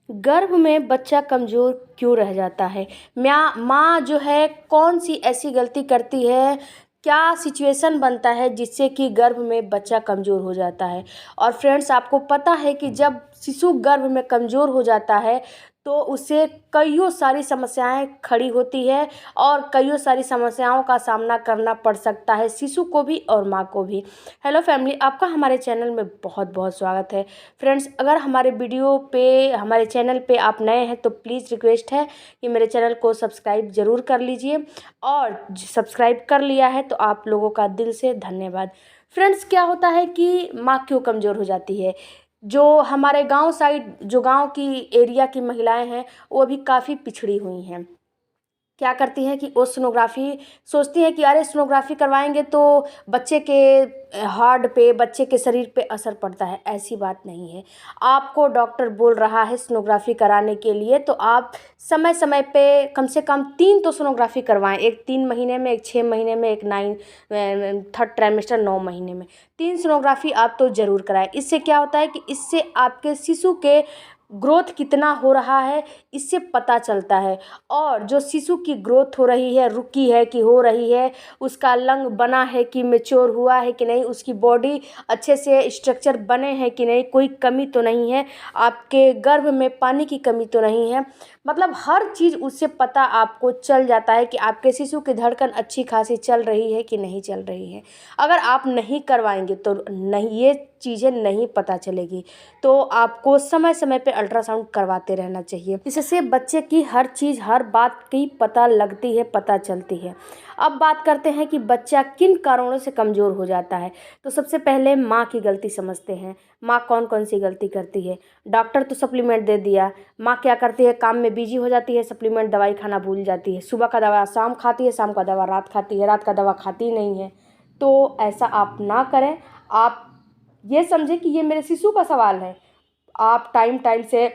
गर्भ में बच्चा कमज़ोर क्यों रह जाता है? माँ जो है कौन सी ऐसी गलती करती है, क्या सिचुएशन बनता है जिससे कि गर्भ में बच्चा कमज़ोर हो जाता है? और फ्रेंड्स, आपको पता है कि जब शिशु गर्भ में कमज़ोर हो जाता है तो उससे कईयों सारी समस्याएं खड़ी होती है और कईयों सारी समस्याओं का सामना करना पड़ सकता है शिशु को भी और माँ को भी। हेलो फैमिली, आपका हमारे चैनल में बहुत बहुत स्वागत है। फ्रेंड्स, अगर हमारे चैनल पे आप नए हैं तो प्लीज़ रिक्वेस्ट है कि मेरे चैनल को सब्सक्राइब ज़रूर कर लीजिए, और सब्सक्राइब कर लिया है तो आप लोगों का दिल से धन्यवाद। फ्रेंड्स, क्या होता है कि माँ क्यों कमज़ोर हो जाती है? जो हमारे गांव साइड, जो गांव की एरिया की महिलाएं हैं, वो अभी काफ़ी पिछड़ी हुई हैं। क्या करती हैं कि वो सोनोग्राफ़ी सोचती हैं कि अरे सोनोग्राफ़ी करवाएंगे तो बच्चे के हार्ट पे, बच्चे के शरीर पे असर पड़ता है। ऐसी बात नहीं है। आपको डॉक्टर बोल रहा है सोनोग्राफ़ी कराने के लिए तो आप समय समय पे कम से कम 3 तो सोनोग्राफ़ी करवाएं। एक 3 महीने में, एक 6 महीने में, एक 3rd ट्राइमेस्टर 9 महीने में। 3 सोनोग्राफ़ी आप तो ज़रूर कराएं। इससे क्या होता है कि इससे आपके शिशु के ग्रोथ कितना हो रहा है इससे पता चलता है। और जो शिशु की ग्रोथ हो रही है, रुकी है कि हो रही है, उसका लंग बना है कि मैच्योर हुआ है कि नहीं, उसकी बॉडी अच्छे से स्ट्रक्चर बने हैं कि नहीं, कोई कमी तो नहीं है, आपके गर्भ में पानी की कमी तो नहीं है, मतलब हर चीज़ उससे पता आपको चल जाता है कि आपके शिशु की धड़कन अच्छी खासी चल रही है कि नहीं चल रही है। अगर आप नहीं करवाएंगे तो नहीं, ये चीज़ें नहीं पता चलेगी। तो आपको समय समय पे अल्ट्रासाउंड करवाते रहना चाहिए। इससे बच्चे की हर चीज़, हर बात की पता लगती है, पता चलती है। अब बात करते हैं कि बच्चा किन कारणों से कमज़ोर हो जाता है। तो सबसे पहले माँ की गलती समझते हैं। माँ कौन कौन सी गलती करती है? डॉक्टर तो सप्लीमेंट दे दिया, माँ क्या करती है, काम में बिजी हो जाती है, सप्लीमेंट दवाई खाना भूल जाती है। सुबह का दवा शाम खाती है, शाम का दवा रात खाती है, रात का दवा खाती नहीं है। तो ऐसा आप ना करें। आप ये समझें कि ये मेरे शिशु का सवाल है। आप टाइम टाइम से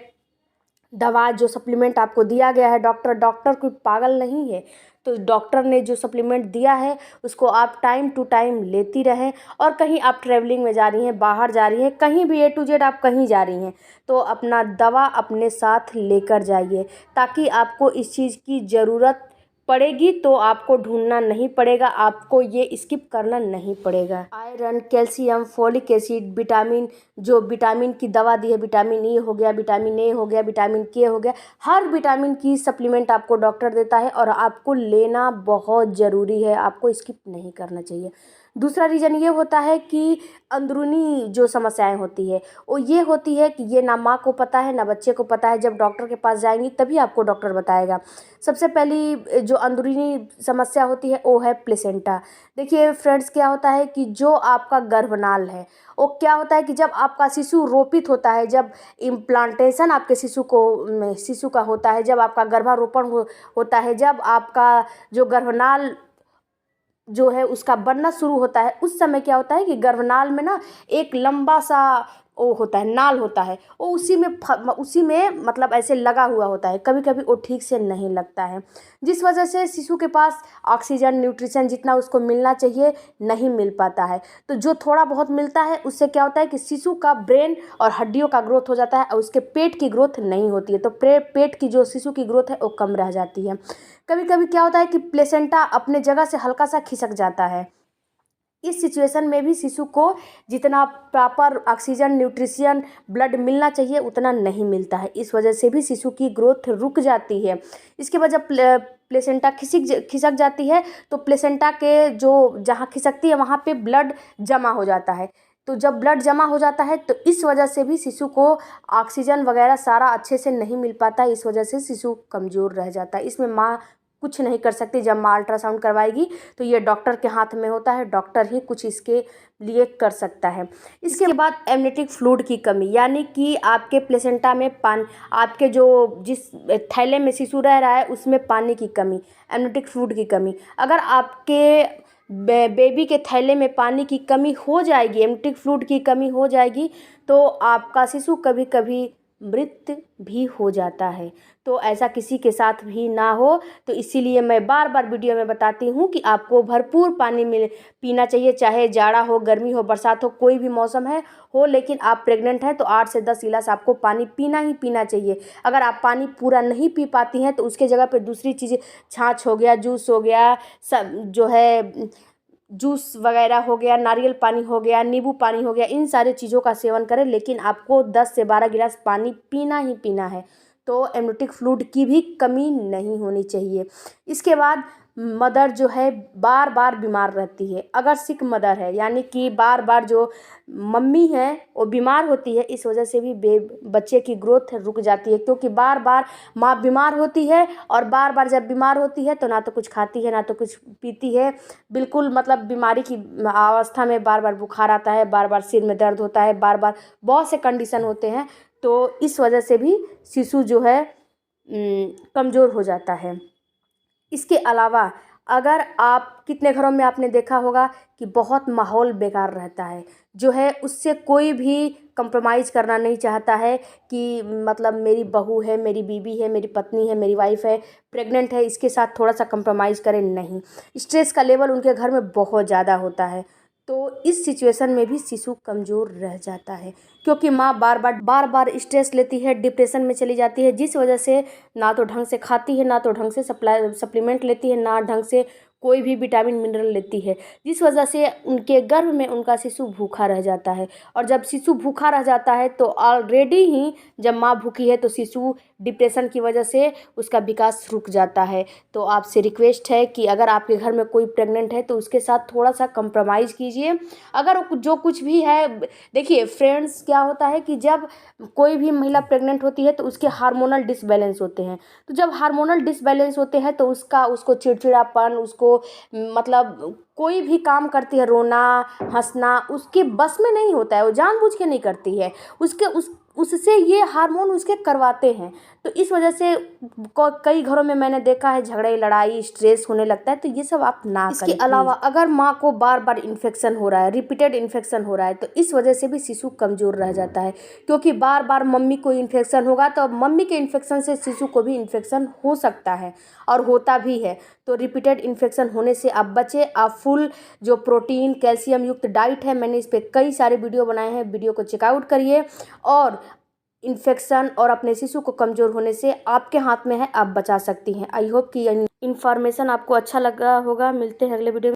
दवा, जो सप्लीमेंट आपको दिया गया है, डॉक्टर कोई पागल नहीं है। तो डॉक्टर ने जो सप्लीमेंट दिया है उसको आप टाइम टू टाइम लेती रहें। और कहीं आप ट्रैवलिंग में जा रही हैं, बाहर जा रही हैं, कहीं भी A to Z आप कहीं जा रही हैं तो अपना दवा अपने साथ लेकर जाइए, ताकि आपको इस चीज़ की ज़रूरत पड़ेगी तो आपको ढूंढना नहीं पड़ेगा, आपको ये स्किप करना नहीं पड़ेगा। Iron, calcium, folic acid, vitamin, जो विटामिन की दवा दी है, विटामिन E हो गया, विटामिन A हो गया, विटामिन K हो गया, हर विटामिन की सप्लीमेंट आपको डॉक्टर देता है और आपको लेना बहुत ज़रूरी है, आपको स्किप नहीं करना चाहिए। दूसरा रीज़न ये होता है कि अंदरूनी जो समस्याएं होती है वो ये होती है कि ये ना माँ को पता है ना बच्चे को पता है। जब डॉक्टर के पास जाएंगी तभी आपको डॉक्टर बताएगा। सबसे पहली जो अंदरूनी समस्या होती है वो है प्लेसेंटा। देखिए फ्रेंड्स, क्या होता है कि जो आपका गर्भनाल है वो क्या होता है कि जब आपका शिशु रोपित होता है, जब इम्प्लांटेशन आपके शिशु का होता है, जब आपका गर्भारोपण होता है, जब आपका जो गर्भनाल जो है उसका बनना शुरू होता है, उस समय क्या होता है कि गर्भनाल में ना एक लंबा सा वो होता है, नाल होता है, वो उसी में मतलब ऐसे लगा हुआ होता है। कभी कभी वो ठीक से नहीं लगता है, जिस वजह से शिशु के पास ऑक्सीजन, न्यूट्रिशन जितना उसको मिलना चाहिए नहीं मिल पाता है। तो जो थोड़ा बहुत मिलता है उससे क्या होता है कि शिशु का ब्रेन और हड्डियों का ग्रोथ हो जाता है और उसके पेट की ग्रोथ नहीं होती है। तो पेट की जो शिशु की ग्रोथ है वो कम रह जाती है। कभी कभी क्या होता है कि प्लेसेंटा अपने जगह से हल्का सा खिसक जाता है। इस सिचुएशन में भी शिशु को जितना प्रॉपर ऑक्सीजन, न्यूट्रिशन, ब्लड मिलना चाहिए उतना नहीं मिलता है। इस वजह से भी शिशु की ग्रोथ रुक जाती है। इसके बाद जब प्लेसेंटा खिसक जाती है तो प्लेसेंटा के जो जहाँ खिसकती है वहाँ पे ब्लड जमा हो जाता है। तो जब ब्लड जमा हो जाता है तो इस वजह से भी शिशु को ऑक्सीजन वगैरह सारा अच्छे से नहीं मिल पाता है। इस वजह से शिशु कमज़ोर रह जाता है। इसमें माँ कुछ नहीं कर सकती। जब माँ अल्ट्रासाउंड करवाएगी तो ये डॉक्टर के हाथ में होता है, डॉक्टर ही कुछ इसके लिए कर सकता है। इसके बाद एमनियोटिक फ्लूइड की कमी, यानी कि आपके प्लेसेंटा में पानी, आपके जो जिस थैले में शिशु रह रहा है उसमें पानी की कमी, एमनियोटिक फ्लूइड की कमी। अगर आपके बेबी के थैले में पानी की कमी हो जाएगी, एमनियोटिक फ्लूइड की कमी हो जाएगी, तो आपका शिशु कभी कभी मृत्यु भी हो जाता है। तो ऐसा किसी के साथ भी ना हो, तो इसीलिए मैं बार बार वीडियो में बताती हूँ कि आपको भरपूर पानी पीना चाहिए, चाहे जाड़ा हो, गर्मी हो, बरसात हो, कोई भी मौसम हो, लेकिन आप प्रेग्नेंट हैं तो 8 से 10 गिलास आपको पानी पीना ही पीना चाहिए। अगर आप पानी पूरा नहीं पी पाती हैं तो उसके जगह पे दूसरी चीज़ें, छाछ हो गया, जूस हो गया, सब जो है जूस वगैरह हो गया, नारियल पानी हो गया, नींबू पानी हो गया, इन सारी चीज़ों का सेवन करें, लेकिन आपको 10 से 12 गिलास पानी पीना ही पीना है। तो एमनियोटिक फ्लूइड की भी कमी नहीं होनी चाहिए। इसके बाद मदर जो है बार बार बीमार रहती है, अगर सिक मदर है, यानी कि बार बार जो मम्मी है वो बीमार होती है, इस वजह से भी बच्चे की ग्रोथ रुक जाती है, क्योंकि बार बार माँ बीमार होती है, और बार बार जब बीमार होती है तो ना तो कुछ खाती है ना तो कुछ पीती है, बिल्कुल मतलब बीमारी की अवस्था में बार बार बुखार आता है, बार बार सिर में दर्द होता है, बार बार बहुत से कंडीशन होते हैं। तो इस वजह से भी शिशु जो है कमज़ोर हो जाता है। इसके अलावा अगर आप कितने घरों में आपने देखा होगा कि बहुत माहौल बेकार रहता है, जो है उससे कोई भी कंप्रोमाइज़ करना नहीं चाहता है कि मतलब मेरी बहू है, मेरी बीवी है, मेरी पत्नी है, मेरी वाइफ है, प्रेग्नेंट है, इसके साथ थोड़ा सा कंप्रोमाइज़ करें, नहीं। स्ट्रेस का लेवल उनके घर में बहुत ज़्यादा होता है, तो इस सिचुएशन में भी शिशु कमज़ोर रह जाता है, क्योंकि माँ बार बार स्ट्रेस लेती है, डिप्रेशन में चली जाती है, जिस वजह से ना तो ढंग से खाती है, ना तो ढंग से सप्लीमेंट लेती है, ना ढंग से कोई भी विटामिन मिनरल लेती है, जिस वजह से उनके गर्भ में उनका शिशु भूखा रह जाता है। और जब शिशु भूखा रह जाता है तो ऑलरेडी ही जब माँ भूखी है तो शिशु डिप्रेशन की वजह से उसका विकास रुक जाता है। तो आपसे रिक्वेस्ट है कि अगर आपके घर में कोई प्रेग्नेंट है तो उसके साथ थोड़ा सा कंप्रोमाइज़ कीजिए। अगर जो कुछ भी है, देखिए फ्रेंड्स, क्या होता है कि जब कोई भी महिला प्रेग्नेंट होती है तो उसके हार्मोनल डिसबैलेंस होते हैं, तो जब हार्मोनल डिसबैलेंस होते हैं तो उसको चिड़चिड़ापन, उसको मतलब कोई भी काम करती है, रोना हंसना उसके बस में नहीं होता है, वो जानबूझ के नहीं करती है, उससे ये हार्मोन उसके करवाते हैं। तो इस वजह से कई घरों में मैंने देखा है झगड़े, लड़ाई, स्ट्रेस होने लगता है, तो ये सब आप ना करें। इसके अलावा अगर माँ को बार बार इन्फेक्शन हो रहा है, रिपीटेड इन्फेक्शन हो रहा है, तो इस वजह से भी शिशु कमज़ोर रह जाता है, क्योंकि बार बार मम्मी को इन्फेक्शन होगा तो मम्मी के इन्फेक्शन से शिशु को भी इन्फेक्शन हो सकता है और होता भी है। तो रिपीटेड इन्फेक्शन होने से आप बचे। आप फुल जो प्रोटीन कैल्शियम युक्त डाइट है, मैंने इस पर कई सारे वीडियो बनाए हैं, वीडियो को चेकआउट करिए। और इन्फेक्शन और अपने शिशु को कमज़ोर होने से आपके हाथ में है, आप बचा सकती हैं। आई होप कि इन्फॉर्मेशन आपको अच्छा लगा होगा। मिलते हैं अगले वीडियो में।